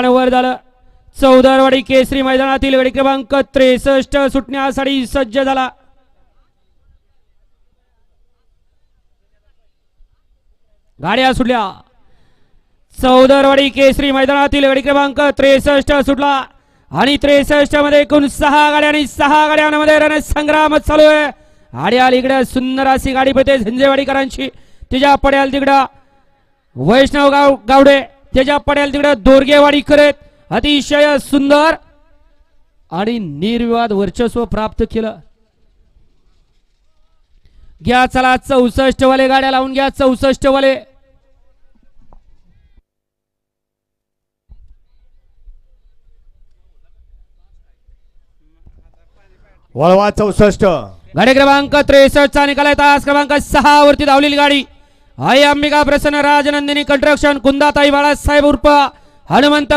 वर झालं. चौदारवाडी केसरी मैदानातील गडी क्रमांक 63 सुटण्यासाठी सज्ज झाला. गाड्या सुटल्या. चौदारवाडी केसरी मैदानातील गडी क्रमांक 63 सुटला आणि 63 मध्ये एकूण 6 गाड्या आणि 6 गाड्यांमध्ये रणसंग्राम चालू आहे. आड्याल इकडे सुंदर अशी गाडी पळते झंजेवाडीकरांची. त्याच्या पड्याल तिकडं वैष्णव गावडे, त्याच्या पड्याल तिकडं दोरगेवाडी करत अतिशय सुंदर आणि निर्विवाद वर्चस्व प्राप्त केलं. घ्या चला 64 वाले गाड्या लावून घ्या. 64 वाले वळवा 64 गाडी क्रमांक 63 चा निकाल आहे. तास क्रमांक 6 वरती धावलेली गाडी आई अंबिका प्रसन्न राजनंदिनी कंस्ट्रक्शन कुंदाताई बाळासाहेब उर्फ हनुमंत